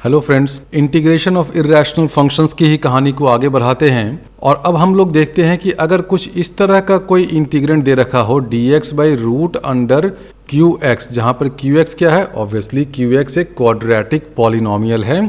Hello friends, integration of irrational functions की ही कहानी को आगे बढ़ाते हैं और अब हम लोग देखते हैं कि अगर कुछ इस तरह का कोई इंटीग्रेंड दे रखा हो dx by root under qx, जहाँ पर qx क्या है, ऑब्वियसली qx एक क्वाड्रेटिक पॉलिनोमियल है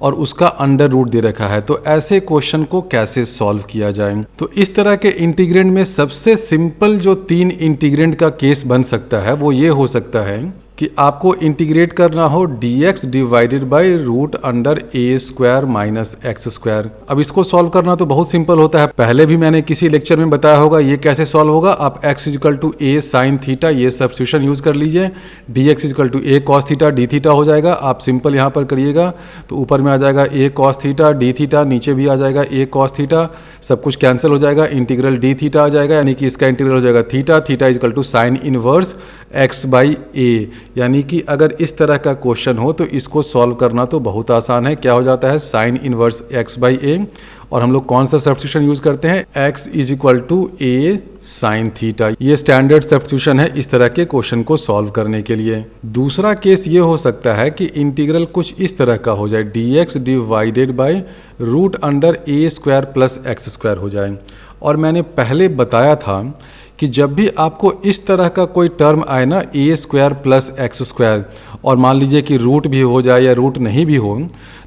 और उसका अंडर रूट दे रखा है। तो ऐसे क्वेश्चन को कैसे सॉल्व किया जाए? तो इस तरह के इंटीग्रेंड में सबसे सिंपल जो 3 इंटीग्रेंड का केस बन सकता है वो ये हो सकता है कि आपको इंटीग्रेट करना हो dx divided by root under a square minus x square. अब इसको सॉल्व करना तो बहुत सिंपल होता है, पहले भी मैंने किसी लेक्चर में बताया होगा ये कैसे सॉल्व होगा। आप x is equal to a sine theta ये सब्स्टिट्यूशन यूज कर लीजिए, dx is equal to a cos theta d theta हो जाएगा। आप सिंपल यहाँ पर करिएगा तो ऊपर में आ जाएगा a cos theta d theta, नीचे भी आ जाएगा a कॉस थीटा, सब कुछ कैंसिल हो जाएगा, इंटीग्रल डी थीटा आ जाएगा, यानी कि इसका इंटीग्रल हो जाएगा theta, theta is equal to sine inverse x by a। यानी कि अगर इस तरह का क्वेश्चन हो तो इसको सॉल्व करना तो बहुत आसान है। क्या हो जाता है, sign inverse x by a, और हम लोग कौन सा सब्स्टिट्यूशन यूज करते हैं, x is equal to a sine theta. ये स्टैंडर्ड सब्स्टिट्यूशन है इस तरह के क्वेश्चन को सॉल्व करने के लिए। दूसरा केस ये हो सकता है कि इंटीग्रल कुछ इस तरह का हो जाए, dx divided by root under a square plus x square हो जाए। और मैंने पहले बताया था कि जब भी आपको इस तरह का कोई टर्म आए ना, a square plus x square, और मान लीजिए कि रूट भी हो जाए या रूट नहीं भी हो,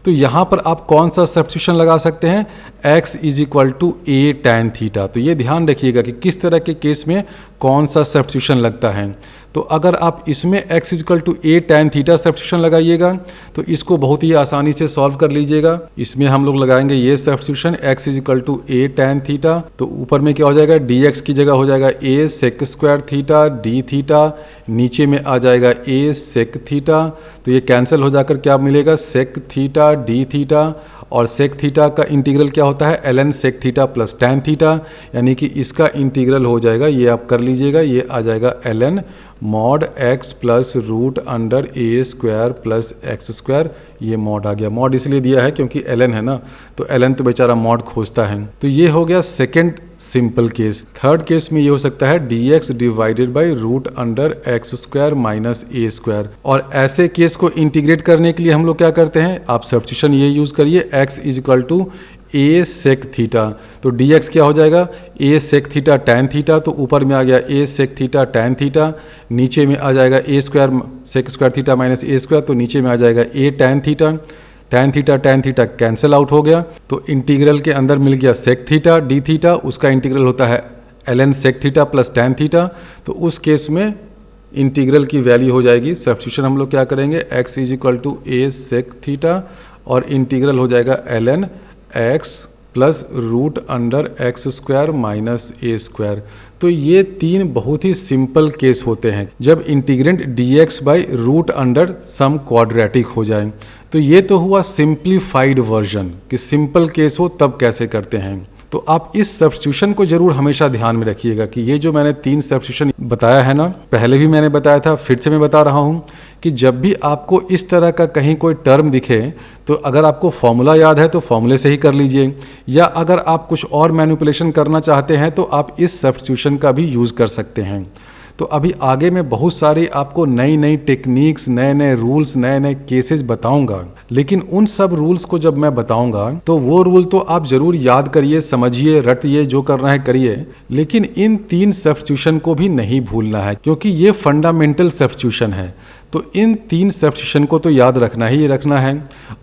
तो यहाँ पर आप कौन सा सब्स्टिट्यूशन लगा सकते हैं, x is equal to a tan theta. तो ये ध्यान रखिएगा कि किस तरह के केस में कौन सा सब्स्टिट्यूशन लगता है। तो अगर आप इसमें x is equal to a tan theta substitution लगाइएगा तो इसको बहुत ही आसानी से सॉल्व कर लीजिएगा। इसमें हम लोग लगाएंगे ये substitution x is equal to a tan theta, तो ऊपर में क्या हो जाएगा, dx की जगह हो जाएगा a sec square theta d theta, नीचे में आ जाएगा a सेक थीटा, तो ये कैंसिल हो जाकर क्या मिलेगा, सेक थीटा डी थीटा, और सेक थीटा का इंटीग्रल क्या होता है, ln sec theta plus tan theta, यानी कि इसका इंटीग्रल हो जाएगा, ये आप कर लीजिएगा, ये आ जाएगा ln mod x plus root under a square plus x square. ये मॉड आ गया, मॉड इसलिए दिया है क्योंकि ln है ना, तो ln तो बेचारा मॉड खोजता है। तो ये हो गया second simple case. Third case में ये हो सकता है dx divided by root under x square minus a square. और ऐसे केस को इंटीग्रेट करने के लिए हम लोग क्या करते हैं, आप सब्स्टिट्यूशन ये यूज करिए, x is equal to a sec theta, तो dx क्या हो जाएगा, a sec theta tan theta, तो ऊपर में आ गया a sec theta tan theta, नीचे में आ जाएगा a square sec square theta minus a square, तो नीचे में आ जाएगा a tan theta, tan theta tan theta cancel out हो गया, तो इंटीग्रल के अंदर मिल गया सेक थीटा डी थीटा, उसका इंटीग्रल होता है ln sec theta plus tan theta. तो उस केस में इंटीग्रल की वैल्यू हो जाएगी, सब्स्टिट्यूशन हम लोग क्या करेंगे, x is equal to a sec theta, और इंटीग्रल हो जाएगा ln x plus root under x square minus a square. तो ये 3 बहुत ही सिंपल केस होते हैं जब integrand dx by root under some quadratic हो जाए। तो ये तो हुआ सिंप्लीफाइड वर्जन कि सिंपल केस हो तब कैसे करते हैं। तो आप इस सब्स्टिट्यूशन को जरूर हमेशा ध्यान में रखिएगा कि ये जो मैंने 3 सब्स्टिट्यूशन बताया है ना, पहले भी मैंने बताया था, फिर से मैं बता रहा हूँ कि जब भी आपको इस तरह का कहीं कोई टर्म दिखे तो अगर आपको फॉर्मूला याद है तो फॉर्मूले से ही कर लीजिए, या अगर आप कुछ और मैनिपुलेशन करना चाहते हैं तो आप इस सब्स्टिट्यूशन का भी यूज़ कर सकते हैं। तो अभी आगे मैं बहुत सारी आपको नई नई टेक्निक्स, नए नए रूल्स, नए नए केसेस बताऊंगा, लेकिन उन सब रूल्स को जब मैं बताऊंगा तो वो रूल तो आप जरूर याद करिए, समझिए, रटिए, जो करना है करिए, लेकिन इन 3 सब्स्टिट्यूशन को भी नहीं भूलना है क्योंकि ये फंडामेंटल सब्स्टिट्यूशन है। तो इन 3 सब्स्टिट्यूशन को तो याद रखना ही रखना है।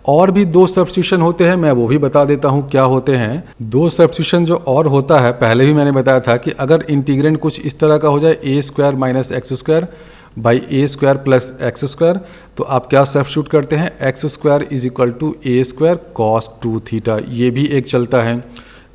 और भी 2 सब्स्टिट्यूशन होते हैं, मैं वो भी बता देता हूँ क्या होते हैं। 2 सब्स्टिट्यूशन जो और होता है, पहले भी मैंने बताया था कि अगर इंटीग्रेंड कुछ इस तरह का हो जाए, a square minus x square by a square plus x square, तो आप क्या सब्स्टिट्यूट करते हैं, x square is equal to a square cos 2 theta. ये भी एक चलता है।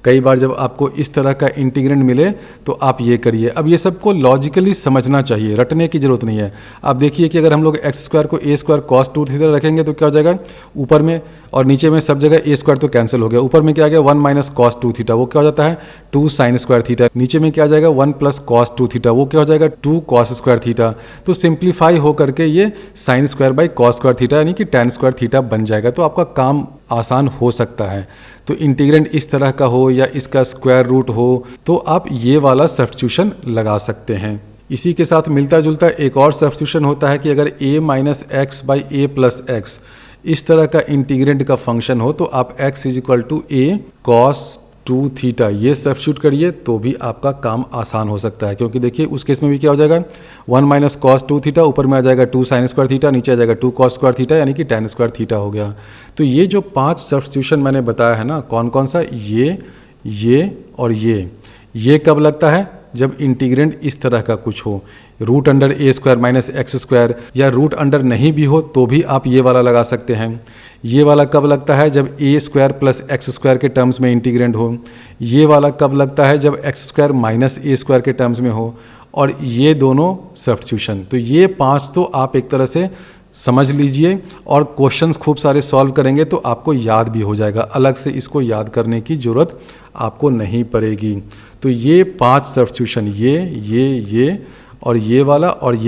कई बार जब आपको इस तरह का इंटीग्रेंड मिले तो आप ये करिए। अब ये सबको लॉजिकली समझना चाहिए, रटने की जरूरत नहीं है। आप देखिए कि अगर हम लोग एक्स स्क्वायर को a स्क्वायर कॉस 2 थीटा रखेंगे तो क्या हो जाएगा, ऊपर में और नीचे में सब जगह a स्क्वायर तो कैंसिल हो गया, ऊपर में क्या आ गया 1 माइनस कॉस 2 थीटा, वो क्या हो जाता है 2 साइन स्क्वायर थीटा, नीचे में क्या आ जाएगा 1 प्लस कॉस 2 थीटा, वो क्या हो जाएगा 2 कॉस स्क्वायर थीटा। तो सिंप्लीफाई हो करके ये sine square by cos square theta यानी कि टैन स्क्वायर थीटा बन जाएगा। तो आपका काम आसान हो सकता है। तो इंटीग्रेंड इस तरह का हो या इसका स्क्वायर रूट हो तो आप ये वाला सब्स्टिट्यूशन लगा सकते हैं। इसी के साथ मिलता जुलता एक और सब्स्टिट्यूशन होता है कि अगर a minus x by A plus x, इस तरह का इंटीग्रेंड का फंक्शन हो तो आप x is equal to a cos 2 theta ये सब्स्टिट्यूट करिए तो भी आपका काम आसान हो सकता है, क्योंकि देखिए उस केस में भी क्या हो जाएगा 1 माइनस कॉस 2 थीटा, ऊपर में आ जाएगा 2 साइन स्क्वायर थीटा, नीचे आ जाएगा 2 कॉस स्क्वायर थीटा यानी कि tan स्क्वायर थीटा हो गया। तो ये जो 5 सब्स्टिट्यूशन मैंने बताया है ना, कौन कौन सा, ये और ये कब लगता है, जब इंटीग्रेंड इस तरह का कुछ हो, root under a square minus x square, या रूट अंडर नहीं भी हो तो भी आप ये वाला लगा सकते हैं। ये वाला कब लगता है, जब ए स्क्वायर प्लस एक्स स्क्वायर के टर्म्स में इंटीग्रेंड हो। ये वाला कब लगता है, जब x square minus a square के टर्म्स में हो। और ये दोनों सब्स्टिट्यूशन, तो ये 5 तो आप एक तरह से समझ लीजिए, और क्वेश्चंस खूब सारे सॉल्व करेंगे तो आपको याद भी हो जाएगा, अलग से इसको याद करने की ज़रूरत आपको नहीं पड़ेगी। तो ये 5 सब्स्टिट्यूशन, ये और ये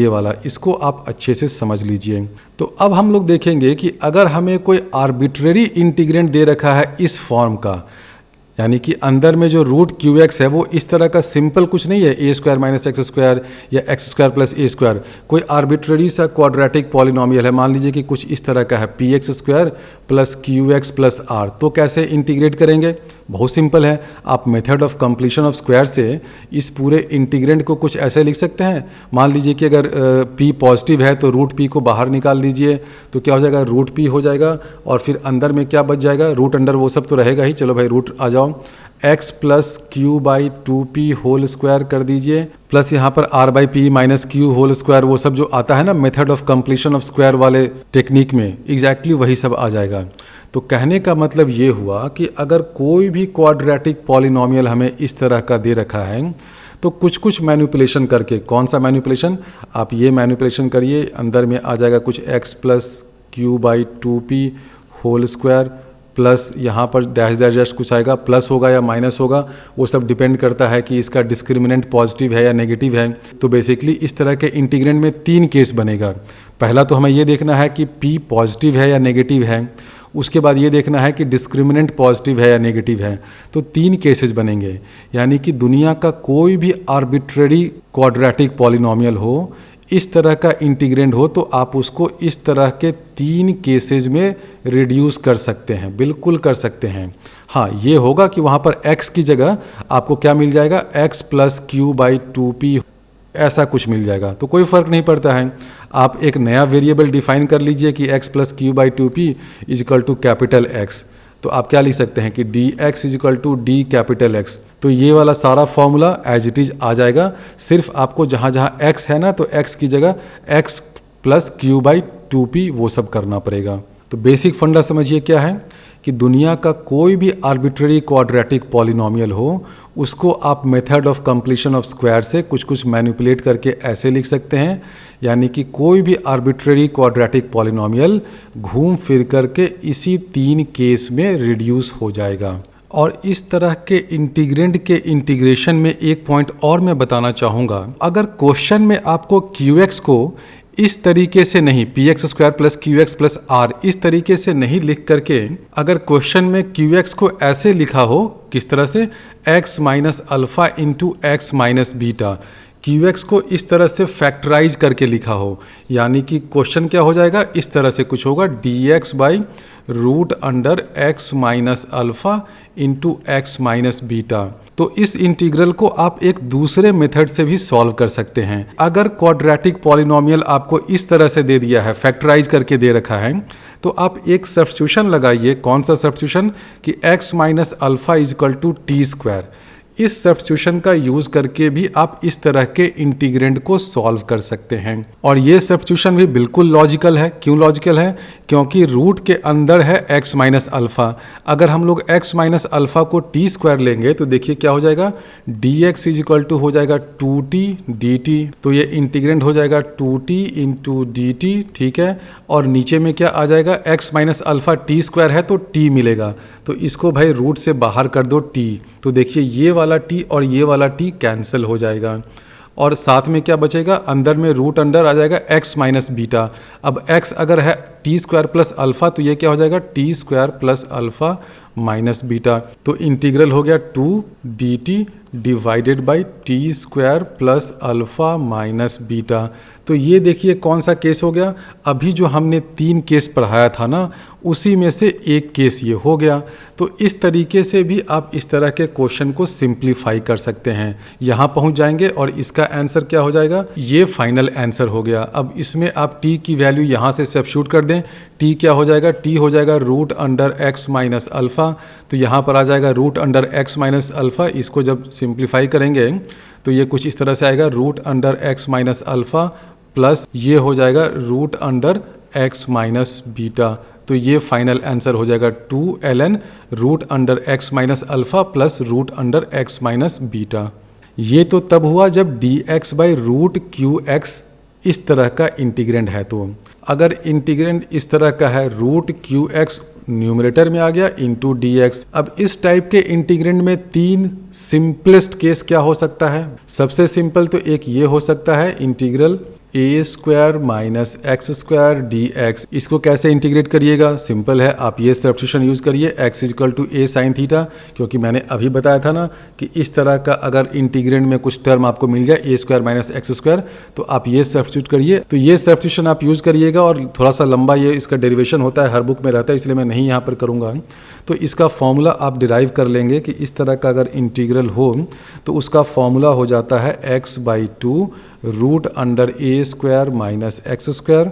वाला, इसको आप अच्छे से समझ लीजिए। तो अब हम लोग देखेंगे कि अगर हमें कोई आर्बिट्रेरी इंटीग्रेंड दे रखा है इस फॉर्म का, यानी कि अंदर में जो रूट क्यू एक्स है वो इस तरह का सिंपल कुछ नहीं है, a square minus x square या x square plus a square, कोई आर्बिट्ररी सा क्वाड्रेटिक पॉलिनोमियल है, मान लीजिए कि कुछ इस तरह का है, p x square plus q x plus r. तो कैसे इंटीग्रेट करेंगे, बहुत सिंपल है, आप method of completion of square से इस पूरे इंटीग्रेंड को कुछ ऐसे लिख सकते हैं। मान लीजिए कि अगर p पॉजिटिव है तो रूट p को बाहर निकाल लीजिए, तो क्या हो जाएगा, रूट p हो जाएगा, और फिर अंदर में क्या बच जाएगा, रूट अंडर वो सब तो रहेगा ही, चलो भाई रूट आ जाओ, x plus q by 2p whole square कर दीजिए, प्लस यहाँ पर r by p minus q whole square, वो सब जो आता है ना method of completion of square वाले टेक्निक में, एग्जैक्टली वही सब आ जाएगा। तो कहने का मतलब ये हुआ कि अगर कोई भी क्वाड्रेटिक पॉलिनोमियल हमें इस तरह का दे रखा है तो कुछ कुछ मैनिपुलेशन करके, कौन सा मैनिपुलेशन, आप ये मैनिपुलेशन करिए, अंदर में आ जाएगा कुछ x plus q by 2p whole square, plus यहाँ पर डैश डैश डैश कुछ आएगा, प्लस होगा या माइनस होगा, वो सब डिपेंड करता है कि इसका डिस्क्रिमिनेंट पॉजिटिव है या नेगेटिव है। तो बेसिकली इस तरह के इंटीग्रेंड में 3 केस बनेगा। पहला तो हमें ये देखना है कि p पॉजिटिव है या नेगेटिव है, उसके बाद ये देखना है कि डिस्क्रिमिनेंट पॉजिटिव है या नेगेटिव है। तो 3 केसेस बनेंगे, यानी कि दुनिया का कोई भी आर्बिट्ररी क्वाड्रेटिक पॉलिनोमियल हो, इस तरह का इंटीग्रेंड हो, तो आप उसको इस तरह के 3 केसेस में रिड्यूस कर सकते हैं, बिल्कुल कर सकते हैं। हाँ, ये होगा कि वहाँ पर x की जगह आपको क्या मिल जाएगा, x plus q by 2p ऐसा कुछ मिल जाएगा, तो कोई फ़र्क नहीं पड़ता है। आप एक नया वेरिएबल डिफाइन कर लीजिए कि x plus q by 2p is equal to capital X, तो आप क्या लिख सकते हैं कि dx is equal to d capital X। तो ये वाला सारा फॉर्मूला एज इट इज आ जाएगा, सिर्फ आपको जहाँ जहाँ x है ना, तो x की जगह x plus q by 2p वो सब करना पड़ेगा। तो बेसिक फंडा समझिए क्या है कि दुनिया का कोई भी आर्बिट्ररी क्वाड्रेटिक पॉलिनोमियल हो, उसको आप method of completion of square से कुछ कुछ मैनिपुलेट करके ऐसे लिख सकते हैं, यानी कि कोई भी आर्बिट्ररी क्वाड्रेटिक पॉलिनोमियल घूम फिर करके इसी 3 केस में रिड्यूस हो जाएगा। और इस तरह के इंटीग्रेंड के इंटीग्रेशन में एक पॉइंट और मैं बताना चाहूँगा, अगर क्वेश्चन में आपको क्यू को इस तरीके से नहीं, p x square plus q x plus r इस तरीके से नहीं लिख करके, अगर क्वेश्चन में क्यू एक्स को ऐसे लिखा हो, किस तरह से, x minus alpha into x minus beta, Q x को इस तरह से फैक्टराइज करके लिखा हो, यानी कि क्वेश्चन क्या हो जाएगा, इस तरह से कुछ होगा, d x by root under x minus alpha into x minus beta. तो इस इंटीग्रल को आप एक दूसरे मेथड से भी सॉल्व कर सकते हैं। अगर क्वाड्रेटिक पॉलिनोमियल आपको इस तरह से दे दिया है, फैक्टराइज करके दे रखा है, तो आप एक सब्स्टिट्यूशन लगाइए। कौन सा सब्स्टिट्यूशन, कि x minus alpha is equal to t square. इस सब्स्टिट्यूशन का यूज करके भी आप इस तरह के इंटीग्रेंड को सॉल्व कर सकते हैं। और ये सब्स्टिट्यूशन भी बिल्कुल लॉजिकल है। क्यों लॉजिकल है, क्योंकि रूट के अंदर है x माइनस अल्फ़ा। अगर हम लोग x माइनस अल्फ़ा को टी स्क्वायर लेंगे तो देखिए क्या हो जाएगा, dx इज इक्वल टू हो जाएगा 2t dt। तो ये इंटीग्रेंड हो जाएगा 2t इंटू डी टी, ठीक है। और नीचे में क्या आ जाएगा, x minus alpha T square है तो t मिलेगा, तो इसको भाई रूट से बाहर कर दो t। तो देखिए ये वाला t और ये वाला t कैंसिल हो जाएगा, और साथ में क्या बचेगा, अंदर में रूट अंडर आ जाएगा x माइनस बीटा। अब x अगर है टी स्क्वायर प्लस अल्फ़ा, तो ये क्या हो जाएगा, T square plus alpha minus beta. तो इंटीग्रल हो गया 2 dt divided by T square plus alpha minus beta. तो ये देखिए कौन सा केस हो गया, अभी जो हमने 3 केस पढ़ाया था ना, उसी में से एक केस ये हो गया। तो इस तरीके से भी आप इस तरह के क्वेश्चन को सिंप्लीफाई कर सकते हैं। यहाँ पहुँच जाएंगे और इसका आंसर क्या हो जाएगा, ये फाइनल आंसर हो गया। अब इसमें आप t की वैल्यू यहाँ से सब्स्टिट्यूट कर दें, t क्या हो जाएगा, t हो जाएगा root under x minus alpha. तो यहाँ पर आ जाएगा root under x minus alpha. इसको जब सिंप्लीफाई करेंगे तो ये कुछ इस तरह से आएगा, root under x minus alpha plus ये हो जाएगा root under x minus beta. तो ये फाइनल आंसर हो जाएगा 2ln root under x minus alpha plus root under x minus beta. ये तो तब हुआ जब dx बाई रूट QX इस तरह का इंटीग्रेंड है। तो अगर इंटीग्रेंड इस तरह का है, रूट QX न्यूमरेटर में आ गया इंटू dx। अब इस टाइप के इंटीग्रेंड में 3 सिंपलेस्ट केस क्या हो सकता है। सबसे सिंपल तो एक ये हो सकता है, integral a square minus x square d x. इसको कैसे इंटीग्रेट करिएगा, सिंपल है, आप ये सब्स्टिट्यूशन यूज़ करिए, x equal to a sine theta. क्योंकि मैंने अभी बताया था ना कि इस तरह का अगर इंटीग्रेंड में कुछ टर्म आपको मिल जाए ए स्क्वायर माइनस एक्स स्क्वायर, तो आप ये सब्स्टिट्यूट करिए। तो ये सब्स्टिट्यूशन आप यूज़ करिएगा, और थोड़ा सा लंबा ये इसका डेरिवेशन होता है, हर बुक में रहता है, इसलिए मैं नहीं यहाँ पर करूँगा। तो इसका फॉर्मूला आप डिराइव कर लेंगे कि इस तरह का अगर इंटीग्रल हो तो उसका फॉर्मूला हो जाता है x/2 root under a square minus x square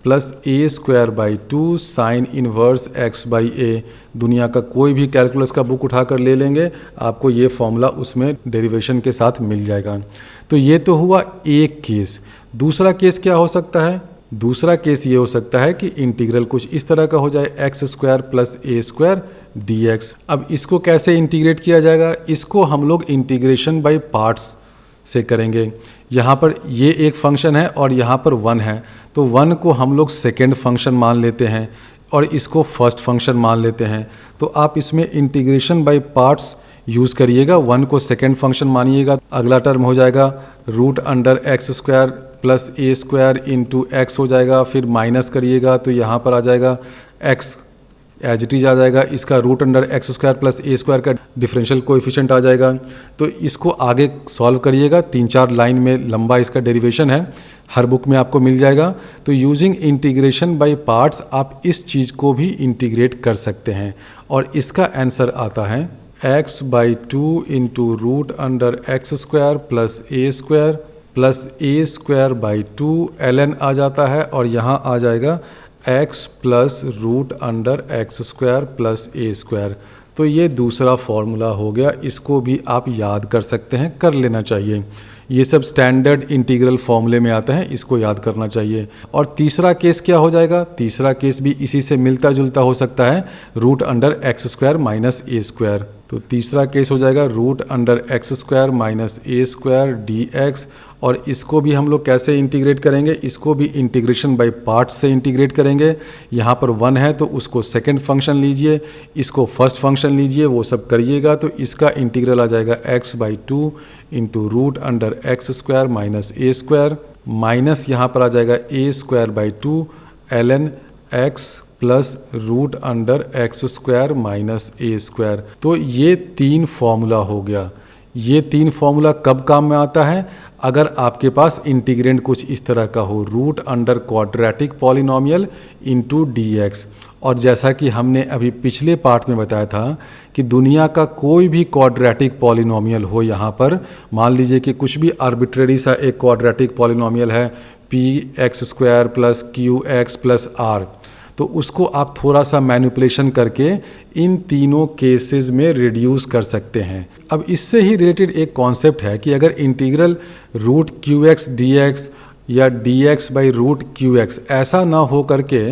plus a square by 2 sine inverse x by a. दुनिया का कोई भी कैलकुलस का बुक उठाकर ले लेंगे, आपको ये फॉर्मूला उसमें डेरिवेशन के साथ मिल जाएगा। तो ये तो हुआ एक केस। दूसरा केस क्या हो सकता है, दूसरा केस ये हो सकता है कि इंटीग्रल कुछ इस तरह का हो जाए, x square plus a square d x. अब इसको कैसे इंटीग्रेट किया जाएगा, इसको हम लोग इंटीग्रेशन बाय पार्ट्स से करेंगे। यहाँ पर ये एक फंक्शन है और यहाँ पर 1 है, तो 1 को हम लोग सेकेंड फंक्शन मान लेते हैं और इसको फर्स्ट फंक्शन मान लेते हैं। तो आप इसमें इंटीग्रेशन बाय पार्ट्स यूज़ करिएगा, 1 को सेकेंड फंक्शन मानिएगा। अगला टर्म हो जाएगा root under x square plus a square into x हो जाएगा, फिर माइनस करिएगा तो यहाँ पर आ जाएगा एक्स एज इट इज आ जाएगा, इसका root under x square plus a square का डिफरेंशियल कोएफिशिएंट आ जाएगा। तो इसको आगे सॉल्व करिएगा, 3-4 लाइन में लंबा इसका डेरिवेशन है, हर बुक में आपको मिल जाएगा। तो यूजिंग इंटीग्रेशन बाय पार्ट्स आप इस चीज़ को भी इंटीग्रेट कर सकते हैं, और इसका आंसर आता है x/2 into root under x square plus a square by 2 ln आ जाता है, और यहाँ आ जाएगा x plus root under x square plus a square. तो ये दूसरा फॉर्मूला हो गया, इसको भी आप याद कर सकते हैं, कर लेना चाहिए। ये सब स्टैंडर्ड इंटीग्रल फॉर्मूले में आता है, इसको याद करना चाहिए। और तीसरा केस क्या हो जाएगा, तीसरा केस भी इसी से मिलता जुलता हो सकता है, root under x square minus a square. तो तीसरा केस हो जाएगा root under x square minus a square d x. और इसको भी हम लोग कैसे इंटीग्रेट करेंगे, इसको भी इंटीग्रेशन बाय पार्ट्स से इंटीग्रेट करेंगे। यहाँ पर 1 है तो उसको सेकंड फंक्शन लीजिए, इसको फर्स्ट फंक्शन लीजिए, वो सब करिएगा। तो इसका इंटीग्रल आ जाएगा x/2 into root under x square minus a square, minus यहाँ पर आ जाएगा a square by 2 ln x plus root under x square minus a square. तो ये 3 फॉर्मूला हो गया। ये 3 फॉर्मूला कब काम में आता है, अगर आपके पास इंटीग्रेंड कुछ इस तरह का हो, root under quadratic polynomial into d x. और जैसा कि हमने अभी पिछले पार्ट में बताया था कि दुनिया का कोई भी क्वाड्रेटिक पॉलिनोमियल हो, यहाँ पर मान लीजिए कि कुछ भी आर्बिट्रेरी सा एक क्वाड्रेटिक पॉलिनोमियल है, p x square plus q x plus r, तो उसको आप थोड़ा सा मैनिपुलेशन करके इन तीनों केसेस में रिड्यूस कर सकते हैं। अब इससे ही रिलेटेड एक कॉन्सेप्ट है कि अगर integral root q x d x या d x by root q x ऐसा ना हो करके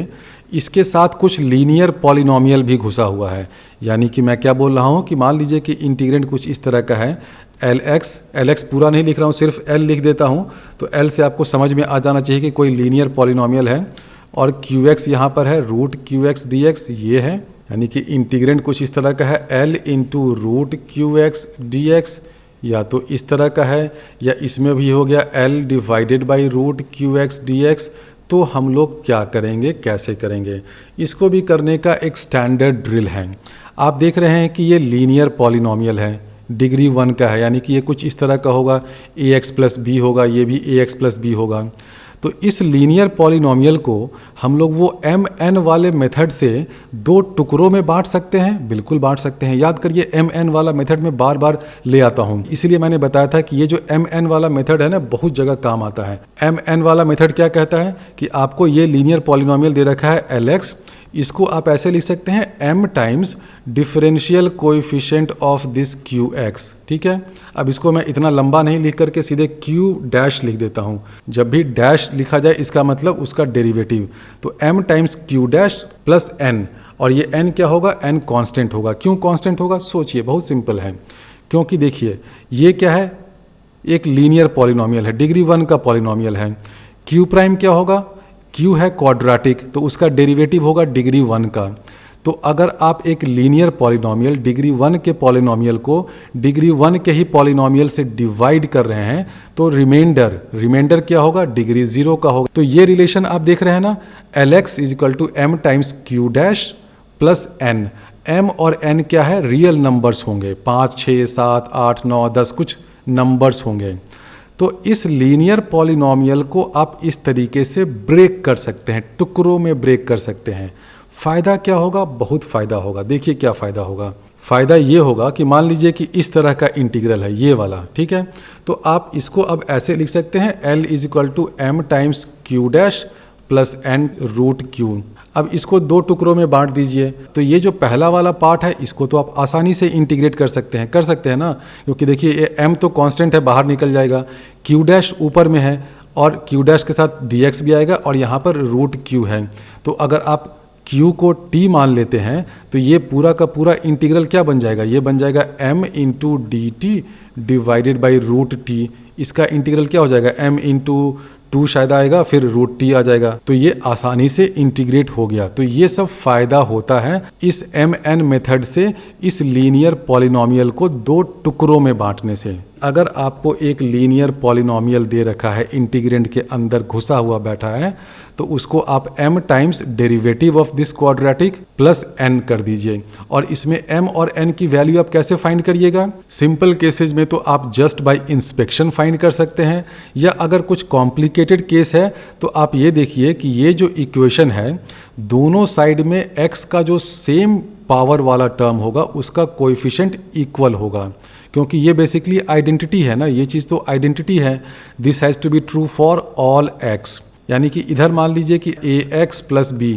इसके साथ कुछ लीनियर पॉलिनोमियल भी घुसा हुआ है। यानी कि मैं क्या बोल रहा हूँ कि मान लीजिए कि इंटीग्रेंड कुछ इस तरह का है, एल एक्स पूरा नहीं लिख रहा हूँ, सिर्फ एल लिख देता हूँ। तो एल से आपको समझ में आ जाना चाहिए कि कोई लीनियर पॉलिनोमियल है, और क्यू एक्स यहाँ पर है root q x d x, ये है। यानी कि इंटीग्रेंड कुछ इस तरह का है, l into root q x d x, या तो इस तरह का है, या इसमें भी हो गया l divided by root q x d x. तो हम लोग क्या करेंगे, कैसे करेंगे, इसको भी करने का एक स्टैंडर्ड ड्रिल है। आप देख रहे हैं कि ये लीनियर पॉलिनोमियल है, डिग्री 1 का है, यानी कि ये कुछ इस तरह का होगा, ax प्लस बी होगा, ये भी ax प्लस बी होगा। तो इस लीनियर पॉलिनोमियल को हम लोग वो mn वाले मेथड से दो टुकड़ों में बांट सकते हैं, बिल्कुल बांट सकते हैं। याद करिए mn वाला मेथड में बार बार ले आता हूँ, इसीलिए मैंने बताया था कि ये जो mn वाला मेथड है ना, बहुत जगह काम आता है। mn वाला मेथड क्या कहता है कि आपको ये लीनियर पॉलिनोमियल दे रखा है lx, इसको आप ऐसे लिख सकते हैं m times differential coefficient of this qx। ठीक है, अब इसको मैं इतना लंबा नहीं लिख करके सीधे q डैश लिख देता हूँ। जब भी डैश लिखा जाए इसका मतलब उसका डेरिवेटिव, तो m times q dash plus n, और ये n क्या होगा, n कांस्टेंट होगा। क्यों कांस्टेंट होगा, सोचिए, बहुत सिंपल है। क्योंकि देखिए ये क्या है, एक लीनियर पॉलिनोमियल है, डिग्री 1 का पॉलिनोमियल है। q प्राइम क्या होगा, q है क्वाड्रेटिक, तो उसका डेरिवेटिव होगा डिग्री 1 का। तो अगर आप एक लीनियर पॉलिनोमियल डिग्री 1 के पॉलिनोमियल को डिग्री 1 के ही पॉलिनोमियल से डिवाइड कर रहे हैं, तो रिमाइंडर क्या होगा, डिग्री 0 का होगा। तो ये रिलेशन आप देख रहे हैं ना, lx is equal to m times q dash plus n। m और n क्या है, रियल नंबर्स होंगे, 5, 6, 7, 8, 9, 10 कुछ नंबर्स होंगे। तो इस लीनियर पॉलिनोमियल को आप इस तरीके से ब्रेक कर सकते हैं, टुकड़ों में ब्रेक कर सकते हैं। फ़ायदा क्या होगा, बहुत फ़ायदा होगा। देखिए क्या फ़ायदा होगा, फ़ायदा ये होगा कि मान लीजिए कि इस तरह का इंटीग्रल है, ये वाला, ठीक है, तो आप इसको अब ऐसे लिख सकते हैं, l is equal to m times q dash plus n root q। अब इसको दो टुकड़ों में बांट दीजिए, तो ये जो पहला वाला पार्ट है इसको तो आप आसानी से इंटीग्रेट कर सकते हैं ना, क्योंकि देखिए ये m तो कांस्टेंट है, बाहर निकल जाएगा, q डैश ऊपर में है और q डैश के साथ dx भी आएगा और यहाँ पर रूट q है। तो अगर आप q को t मान लेते हैं तो ये पूरा का पूरा इंटीग्रल क्या बन जाएगा, ये बन जाएगा m into d t divided by root t. इसका इंटीग्रल क्या हो जाएगा, m इंटू 2 शायद आएगा, फिर रूट टी आ जाएगा। तो ये आसानी से इंटीग्रेट हो गया। तो ये सब फायदा होता है इस mn मेथड से, इस लीनियर पॉलिनोमियल को दो टुकड़ों में बांटने से। अगर आपको एक लीनियर पॉलिनोमियल दे रखा है, इंटीग्रेंड के अंदर घुसा हुआ बैठा है, तो उसको आप m times derivative of this quadratic plus n कर दीजिए। और इसमें m और n की वैल्यू आप कैसे फाइंड करिएगा, सिंपल केसेज में तो आप जस्ट बाय इंस्पेक्शन फाइंड कर सकते हैं, या अगर कुछ कॉम्प्लिकेटेड केस है तो आप ये देखिए कि ये जो इक्वेशन है, दोनों साइड में x का जो सेम पावर वाला टर्म होगा उसका कोएफिशिएंट इक्वल होगा, क्योंकि ये बेसिकली आइडेंटिटी है ना, ये चीज़ तो आइडेंटिटी है। This has to be true for all x, यानी कि इधर मान लीजिए कि ax प्लस b,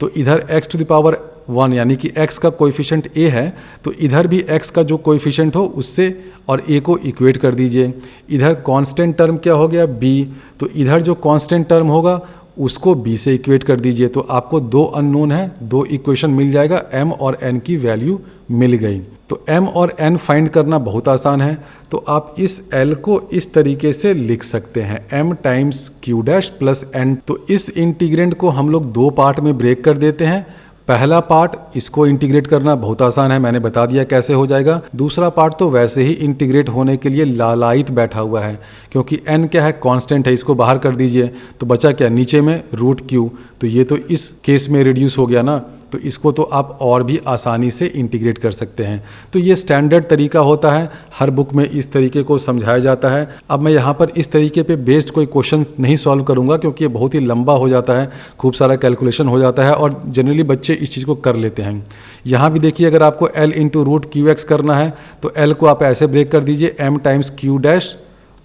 तो इधर x टू द पावर 1 यानी कि x का कोएफिशिएंट a है, तो इधर भी x का जो कोएफिशिएंट हो उससे और a को इक्वेट कर दीजिए। इधर कांस्टेंट टर्म क्या हो गया, b, तो इधर जो कांस्टेंट टर्म होगा उसको b से इक्वेट कर दीजिए। तो आपको दो अननोन है, दो इक्वेशन मिल जाएगा, m और n की वैल्यू मिल गई। तो m और n फाइंड करना बहुत आसान है। तो आप इस l को इस तरीके से लिख सकते हैं, m times q dash plus n। तो इस इंटीग्रेंड को हम लोग दो पार्ट में ब्रेक कर देते हैं। पहला पार्ट, इसको इंटीग्रेट करना बहुत आसान है, मैंने बता दिया कैसे हो जाएगा। दूसरा पार्ट तो वैसे ही इंटीग्रेट होने के लिए लालायित बैठा हुआ है, क्योंकि n क्या है, कांस्टेंट है, इसको बाहर कर दीजिए तो बचा क्या, नीचे में रूट q। तो ये तो इस केस में रिड्यूस हो गया ना, तो इसको तो आप और भी आसानी से इंटीग्रेट कर सकते हैं। तो ये स्टैंडर्ड तरीका होता है, हर बुक में इस तरीके को समझाया जाता है। अब मैं यहाँ पर इस तरीके पे बेस्ड कोई क्वेश्चन नहीं सॉल्व करूँगा, क्योंकि ये बहुत ही लंबा हो जाता है, खूब सारा कैलकुलेशन हो जाता है और जनरली बच्चे इस चीज़ को कर लेते हैं। यहाँ भी देखिए, अगर आपको l into root q x करना है तो l को आप ऐसे ब्रेक कर दीजिए, m times q dash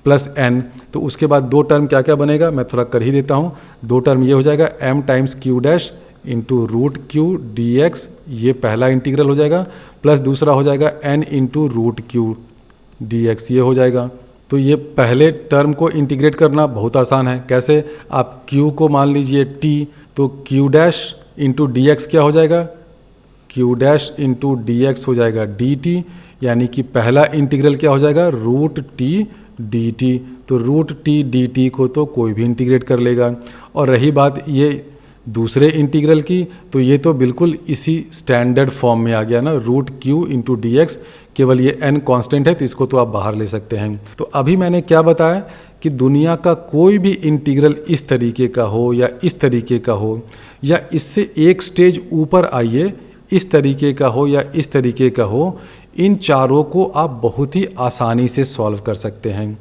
plus n। तो उसके बाद दो टर्म क्या क्या बनेगा, मैं थोड़ा कर ही देता हूँ। दो टर्म ये हो जाएगा, m times q dash into root q d x, ये पहला इंटीग्रल हो जाएगा, प्लस दूसरा हो जाएगा n into root q d x, ये हो जाएगा। तो ये पहले टर्म को इंटीग्रेट करना बहुत आसान है। कैसे, आप q को मान लीजिए t, तो q dash into d x क्या हो जाएगा, q dash into d x हो जाएगा dt, यानी कि पहला इंटीग्रल क्या हो जाएगा, रूट t dt। तो रूट t dt को तो कोई भी इंटीग्रेट कर लेगा। और रही बात ये दूसरे इंटीग्रल की, तो ये तो बिल्कुल इसी स्टैंडर्ड फॉर्म में आ गया ना, root q into d x. केवल ये n कांस्टेंट है तो इसको तो आप बाहर ले सकते हैं। तो अभी मैंने क्या बताया कि दुनिया का कोई भी इंटीग्रल इस तरीके का हो या इस तरीके का हो, या इससे एक स्टेज ऊपर आइए, इस तरीके का हो या इस तरीके का हो, इन चारों को आप बहुत ही आसानी से सॉल्व कर सकते हैं।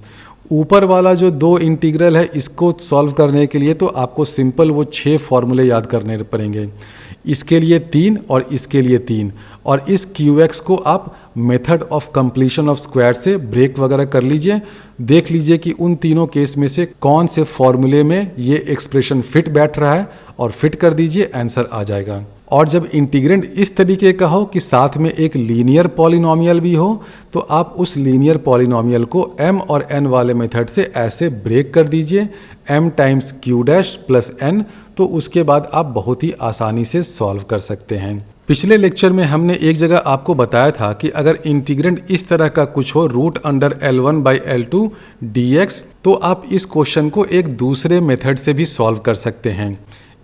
ऊपर वाला जो 2 इंटीग्रल है इसको सॉल्व करने के लिए तो आपको सिंपल वो 6 फॉर्मूले याद करने पड़ेंगे। इसके लिए 3 और इसके लिए 3, और इस QX को आप method of completion of square से ब्रेक वगैरह कर लीजिए, देख लीजिए कि उन तीनों केस में से कौन से फॉर्मूले में ये एक्सप्रेशन फिट बैठ रहा है और फिट कर दीजिए, आंसर आ जाएगा। और जब इंटीग्रेंड इस तरीके का हो कि साथ में एक लीनियर पॉलिनोमियल भी हो, तो आप उस लीनियर पॉलिनोमियल को m और n वाले मेथड से ऐसे ब्रेक कर दीजिए, m times q dash plus n, तो उसके बाद आप बहुत ही आसानी से सॉल्व कर सकते हैं। पिछले लेक्चर में हमने एक जगह आपको बताया था कि अगर इंटीग्रेंड इस तरह का कुछ हो √L1/L2 dx, तो आप इस क्वेश्चन को एक दूसरे मेथड से भी सॉल्व कर सकते हैं।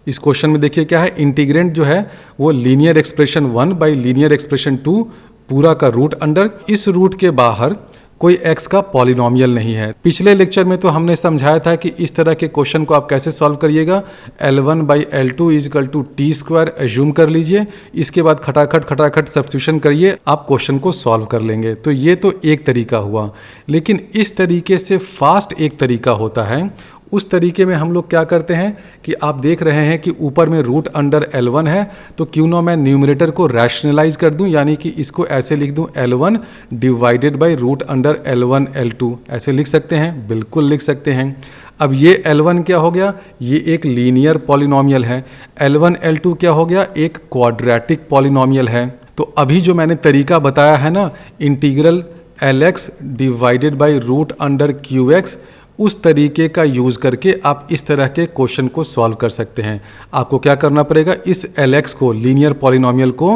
इस क्वेश्चन में देखिए क्या है, इंटीग्रेंड जो है वो linear expression 1 by linear expression 2 पूरा का रूट अंडर, इस रूट के बाहर कोई x का पॉलिनोमियल नहीं है। पिछले लेक्चर में तो हमने समझाया था कि इस तरह के क्वेश्चन को आप कैसे सॉल्व करिएगा, L1/L2 is equal to t square assume कर लीजिए, इसके बाद खटाखट सब्स्टिट्यूशन करिए, आप क्वेश्चन को सॉल्व कर लेंगे। तो ये तो एक तरीका हुआ, लेकिन इस तरीके से फास्ट एक तरीका होता है। उस तरीके में हम लोग क्या करते हैं कि आप देख रहे हैं कि ऊपर में रूट अंडर L1 है, तो क्यों ना मैं न्यूमरेटर को रैशनलाइज कर दूं, यानी कि इसको ऐसे लिख दूं L1 divided by root under L1 L2, ऐसे लिख सकते हैं, बिल्कुल लिख सकते हैं। अब ये L1 क्या हो गया, ये एक लीनियर पॉलिनोमियल है, L1 L2 क्या हो गया, एक क्वाड्रेटिक पॉलिनोमियल है। तो अभी जो मैंने तरीका बताया है ना, integral Lx divided by root under QX, उस तरीके का यूज़ करके आप इस तरह के क्वेश्चन को सॉल्व कर सकते हैं। आपको क्या करना पड़ेगा, इस Lx को, लीनियर पॉलिनोमियल को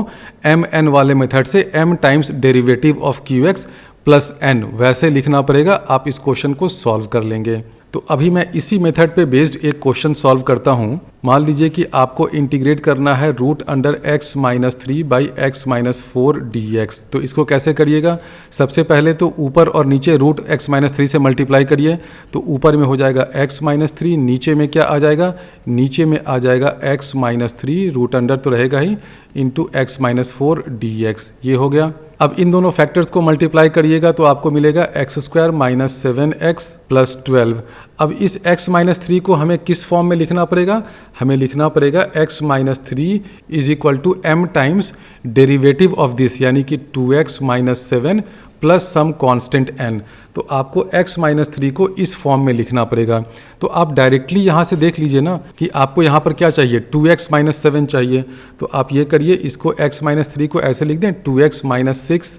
mn वाले मेथड से m times derivative of QX plus n वैसे लिखना पड़ेगा, आप इस क्वेश्चन को सॉल्व कर लेंगे। तो अभी मैं इसी मेथड पे बेस्ड एक क्वेश्चन सॉल्व करता हूँ। मान लीजिए कि आपको इंटीग्रेट करना है root under x-3 by x-4 dx। तो इसको कैसे करिएगा, सबसे पहले तो ऊपर और नीचे रूट x-3 से मल्टीप्लाई करिए, तो ऊपर में हो जाएगा x-3, नीचे में क्या आ जाएगा, नीचे में आ जाएगा x-3, रूट अंडर तो रहेगा ही, इंटू x-4 dx, ये हो गया। अब इन दोनों फैक्टर्स को मल्टीप्लाई करिएगा तो आपको मिलेगा x² - 7x + 12। अब इस x-3 को हमें किस फॉर्म में लिखना पड़ेगा, हमें लिखना पड़ेगा x-3 = m times derivative of this, यानी कि 2x - 7 plus some constant n। तो आपको x-3 को इस फॉर्म में लिखना पड़ेगा। तो आप डायरेक्टली यहाँ से देख लीजिए ना कि आपको यहाँ पर क्या चाहिए, 2x - 7 चाहिए। तो आप ये करिए, इसको x-3 को ऐसे लिख दें 2x - 6,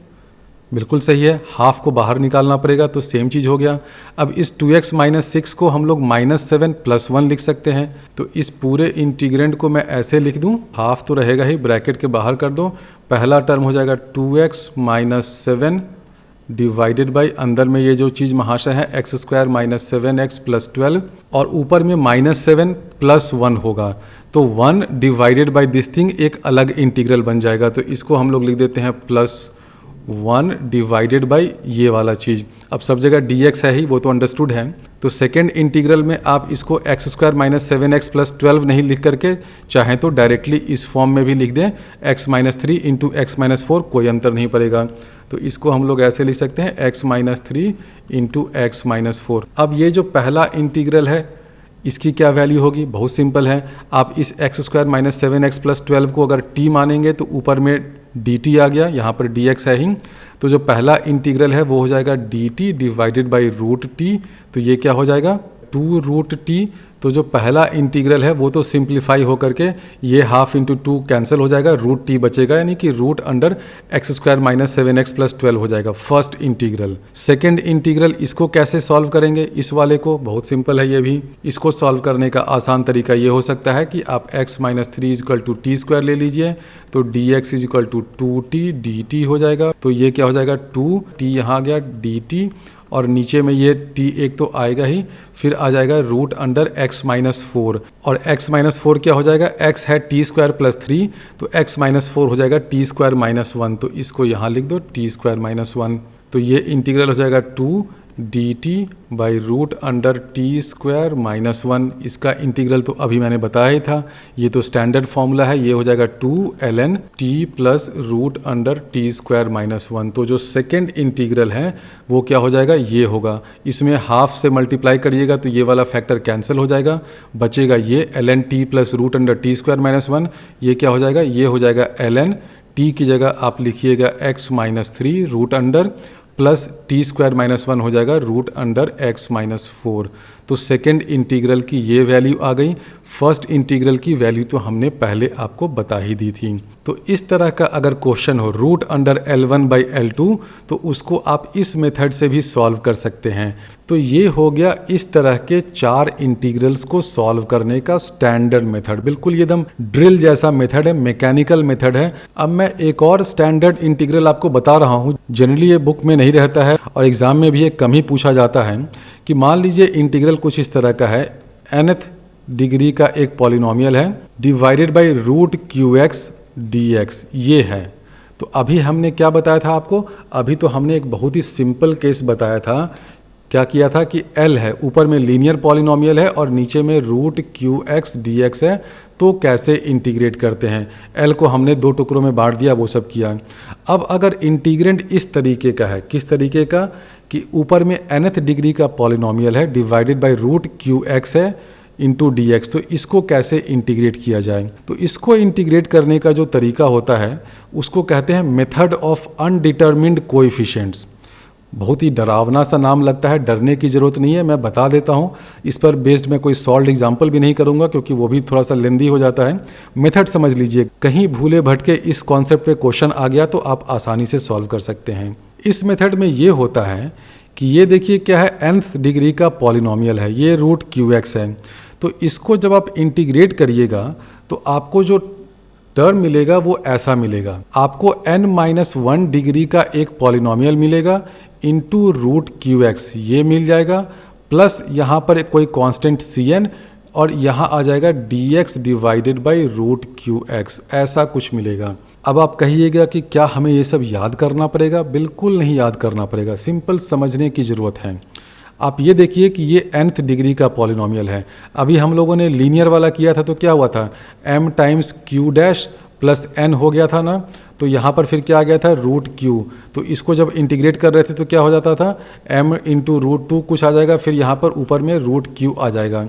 बिल्कुल सही है, हाफ को बाहर निकालना पड़ेगा, तो सेम चीज़ हो गया। अब इस 2x - 6 को हम लोग -7 + 1 लिख सकते हैं। तो इस पूरे इंटीग्रेंड को मैं ऐसे लिख दूं, हाफ तो रहेगा ही, ब्रैकेट के बाहर कर दो, पहला टर्म हो जाएगा 2x - 7 डिवाइडेड बाई, अंदर में ये जो चीज़ महाशय है x² - 7x + 12, और ऊपर में -7 + 1 होगा, तो 1 डिवाइडेड बाई दिस थिंग एक अलग इंटीग्रल बन जाएगा। तो इसको हम लोग लिख देते हैं +1 डिवाइडेड बाई ये वाला चीज़। अब सब जगह dx है ही, वो तो अंडरस्टूड है। तो सेकेंड इंटीग्रल में आप इसको x² - 7x + 12 नहीं लिख करके चाहें तो डायरेक्टली इस फॉर्म में भी लिख दें, x-3 इंटू x-4, कोई अंतर नहीं पड़ेगा। तो इसको हम लोग ऐसे लिख सकते हैं x-3 इंटू x-4। अब ये जो पहला इंटीग्रल है इसकी क्या वैल्यू होगी, बहुत सिंपल है। आप इस x² - 7x + 12 को अगर t मानेंगे तो ऊपर में dt आ गया, यहाँ पर dx है ही, तो जो पहला इंटीग्रल है वो हो जाएगा dt divided by root t। तो ये क्या हो जाएगा, 2√t। तो जो पहला इंटीग्रल है वो तो सिंप्लीफाई होकर के ये हाफ इंटू 2 कैंसिल हो जाएगा, रूट t बचेगा, यानी कि रूट अंडर x² - 7x + 12 हो जाएगा फर्स्ट इंटीग्रल। सेकेंड इंटीग्रल, इसको कैसे सॉल्व करेंगे, इस वाले को, बहुत सिंपल है ये भी। इसको सॉल्व करने का आसान तरीका ये हो सकता है कि आप x-3 = t² ले लीजिए, तो dx = 2t dt हो जाएगा। तो ये क्या हो जाएगा, 2t यहाँ आ गया dt, और नीचे में ये t एक तो आएगा ही, फिर आ जाएगा रूट अंडर x-4, और x-4 क्या हो जाएगा, x है t² + 3, तो x-4 हो जाएगा t² - 1, तो इसको यहाँ लिख दो t² - 1। तो ये इंटीग्रल हो जाएगा 2 dt by root under t square minus 1। इसका इंटीग्रल तो अभी मैंने बताया ही था, ये तो स्टैंडर्ड फॉर्मूला है, ये हो जाएगा 2 ln t plus root under t square minus 1। तो जो सेकेंड इंटीग्रल है वो क्या हो जाएगा, ये होगा। इसमें हाफ से मल्टीप्लाई करिएगा तो ये वाला फैक्टर कैंसिल हो जाएगा, बचेगा ये ln t plus root under t square minus 1। ये क्या हो जाएगा, ये हो जाएगा ln t की जगह आप लिखिएगा x minus 3 root under plus t square minus 1 हो जाएगा रूट अंडर x माइनस 4। तो सेकेंड इंटीग्रल की ये वैल्यू आ गई। फर्स्ट इंटीग्रल की वैल्यू तो हमने पहले आपको बता ही दी थी। तो इस तरह का अगर क्वेश्चन हो root under L1 by L2 तो उसको आप इस मेथड से भी सॉल्व कर सकते हैं। तो ये हो गया इस तरह के 4 इंटीग्रल्स को सॉल्व करने का स्टैंडर्ड मेथड। बिल्कुल ये एकदम ड्रिल जैसा मेथड है, मैकेनिकल मेथड है। अब मैं एक और स्टैंडर्ड इंटीग्रल आपको बता रहा हूँ। जनरली ये बुक में नहीं रहता है और एग्जाम में भी ये कम ही पूछा जाता है कि मान लीजिए इंटीग्रल कुछ इस तरह का है, nth डिग्री का एक पॉलिनोमियल है divided by root QX dx ये है। तो अभी हमने क्या बताया था आपको, अभी तो हमने एक बहुत ही सिंपल केस बताया था। क्या किया था कि L है, ऊपर में लीनियर पॉलिनोमियल है और नीचे में रूट QX dx है, तो कैसे इंटीग्रेट करते हैं। L को हमने 2 टुकड़ों में बांट दिया, वो सब किया। अब अगर इंटीग्रेंट इस तरीके का है, किस तरीके का कि ऊपर में nth डिग्री का पॉलिनोमियल है डिवाइडेड बाई रूट QX है इंटू dx, तो इसको कैसे इंटीग्रेट किया जाए। तो इसको इंटीग्रेट करने का जो तरीका होता है उसको कहते हैं मेथड ऑफ अनडिटरमिन्ड कोएफिशिएंट्स। बहुत ही डरावना सा नाम लगता है, डरने की ज़रूरत नहीं है, मैं बता देता हूँ। इस पर बेस्ड मैं कोई सॉल्व एग्जाम्पल भी नहीं करूँगा क्योंकि वो भी थोड़ा सा लेंदी हो जाता है। मेथड समझ लीजिए, कहीं भूले भटके इस कॉन्सेप्ट पे क्वेश्चन आ गया तो आप आसानी से सॉल्व कर सकते हैं। इस मेथड में ये होता है कि ये देखिए क्या है, nth डिग्री का पॉलिनोमियल है, ये रूट QX है। तो इसको जब आप इंटीग्रेट करिएगा तो आपको जो टर्म मिलेगा वो ऐसा मिलेगा, आपको n-1 डिग्री का एक पॉलिनोमियल मिलेगा इंटू रूट QX ये मिल जाएगा, प्लस यहाँ पर कोई कांस्टेंट Cn और यहाँ आ जाएगा dx divided by root QX, ऐसा कुछ मिलेगा। अब आप कहिएगा कि क्या हमें ये सब याद करना पड़ेगा? बिल्कुल नहीं याद करना पड़ेगा, सिंपल समझने की ज़रूरत है। आप ये देखिए कि ये nth डिग्री का पॉलिनोमियल है। अभी हम लोगों ने लीनियर वाला किया था तो क्या हुआ था, m times q dash plus n हो गया था ना, तो यहाँ पर फिर क्या आ गया था रूट q। तो इसको जब इंटीग्रेट कर रहे थे तो क्या हो जाता था m इंटू रूट 2 कुछ आ जाएगा, फिर यहाँ पर ऊपर में रूट q आ जाएगा।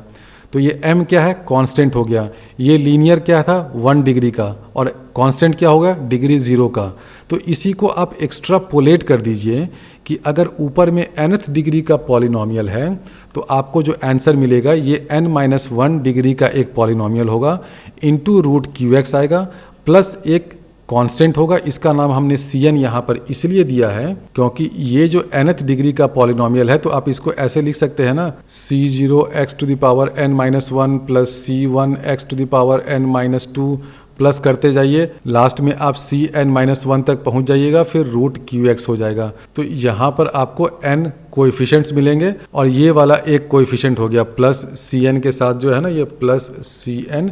तो ये m क्या है, कांस्टेंट हो गया। ये लीनियर क्या था, 1 डिग्री का, और कांस्टेंट क्या होगा, डिग्री 0 का। तो इसी को आप एक्स्ट्रापोलेट कर दीजिए कि अगर ऊपर में nth डिग्री का पॉलिनोमियल है तो आपको जो आंसर मिलेगा ये n-1 डिग्री का एक पॉलिनोमियल होगा इंटू रूट QX आएगा, प्लस एक कांस्टेंट होगा। इसका नाम हमने Cn यहाँ पर इसलिए दिया है क्योंकि ये जो nth डिग्री का पॉलिनोमियल है तो आप इसको ऐसे लिख सकते हैं ना, C0x to the power n-1 plus C1x to the power n-2 plus करते जाइए, लास्ट में आप Cn-1 तक पहुंच जाइएगा, फिर रूट QX हो जाएगा। तो यहाँ पर आपको n कोएफिशिएंट्स मिलेंगे और ये वाला एक कोएफिशिएंट हो गया प्लस Cn के साथ जो है ना, ये plus Cn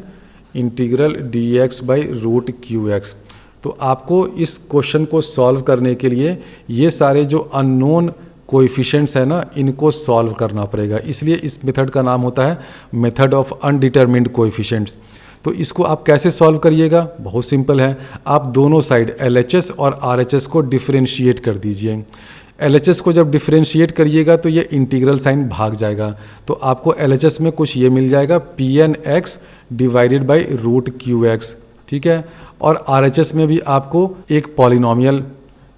integral dx by root QX। तो आपको इस क्वेश्चन को सॉल्व करने के लिए ये सारे जो अननोन कोएफिशिएंट्स है ना, इनको सॉल्व करना पड़ेगा। इसलिए इस मेथड का नाम होता है मेथड ऑफ अनडिटरमिन्ड कोएफिशिएंट्स। तो इसको आप कैसे सॉल्व करिएगा, बहुत सिंपल है। आप दोनों साइड LHS और RHS को डिफरेंशिएट कर दीजिए। LHS को जब डिफरेंशिएट करिएगा तो ये इंटीग्रल साइन भाग जाएगा, तो आपको LHS में कुछ ये मिल जाएगा Pnx divided by root QX, ठीक है। और RHS में भी आपको एक polynomial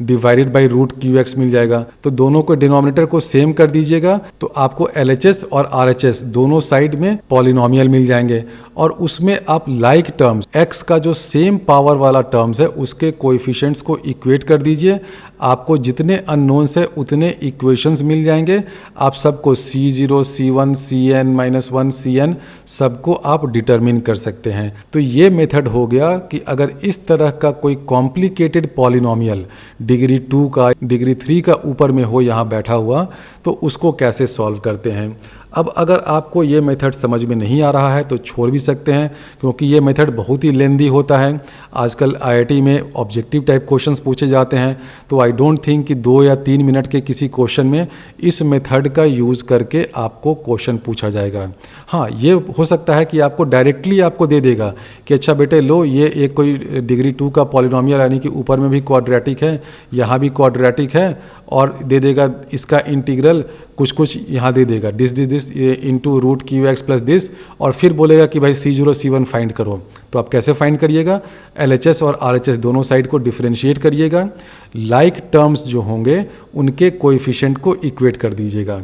divided by root QX मिल जाएगा। तो दोनों को डिनोमिनेटर को सेम कर दीजिएगा तो आपको LHS और RHS दोनों साइड में पॉलिनोमियल मिल जाएंगे, और उसमें आप लाइक टर्म्स x का जो सेम पावर वाला टर्म्स है उसके कोएफिशिएंट्स को इक्वेट कर दीजिए। आपको जितने अननोन्स है उतने इक्वेशंस मिल जाएंगे। आप सबको C0, C1, Cn-1, Cn सबको आप डिटरमिन कर सकते हैं। तो ये मेथड हो गया कि अगर इस तरह का कोई कॉम्प्लिकेटेड पॉलिनोमियल डिग्री 2 का, डिग्री 3 का ऊपर में हो यहाँ बैठा हुआ, तो उसको कैसे सॉल्व करते हैं। अब अगर आपको ये मेथड समझ में नहीं आ रहा है तो छोड़ भी सकते हैं, क्योंकि ये मेथड बहुत ही लेंदी होता है। आजकल आईआईटी में ऑब्जेक्टिव टाइप क्वेश्चंस पूछे जाते हैं, तो आई डोंट थिंक कि 2 या 3 मिनट के किसी क्वेश्चन में इस मेथड का यूज़ करके आपको क्वेश्चन पूछा जाएगा। हाँ, ये हो सकता है कि आपको डायरेक्टली आपको दे देगा कि अच्छा बेटे लो, ये एक कोई डिग्री 2 का पॉलिनोमियल, यानी कि ऊपर में भी क्वाड्रेटिक है, यहाँ भी क्वाड्रेटिक है, और दे देगा इसका इंटीग्रल कुछ यहाँ दे देगा this into root q x plus this, और फिर बोलेगा कि भाई C0 C1 फाइंड करो। तो आप कैसे फाइंड करिएगा? LHS और RHS दोनों साइड को डिफरेंशिएट करिएगा, लाइक टर्म्स जो होंगे उनके कोएफिशिएंट को इक्वेट कर दीजिएगा।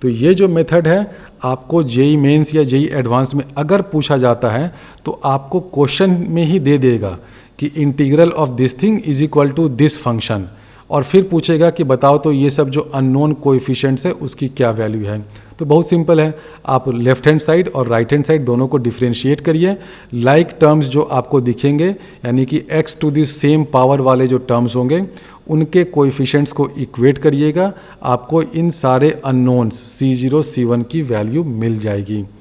तो ये जो मेथड है आपको जेई मेंस या जेई एडवांस्ड में अगर पूछा जाता है तो आपको क्वेश्चन में ही दे देगा कि integral of this thing is equal to this function, और फिर पूछेगा कि बताओ तो ये सब जो अननोन कोएफिशिएंट्स है उसकी क्या वैल्यू है। तो बहुत सिंपल है, आप लेफ्ट हैंड साइड और राइट हैंड साइड दोनों को डिफरेंशिएट करिए। लाइक टर्म्स जो आपको दिखेंगे, यानी कि x to the same power वाले जो टर्म्स होंगे उनके कोएफिशिएंट्स को इक्वेट करिएगा, आपको इन सारे अननोन्स C0 C1 की वैल्यू मिल जाएगी।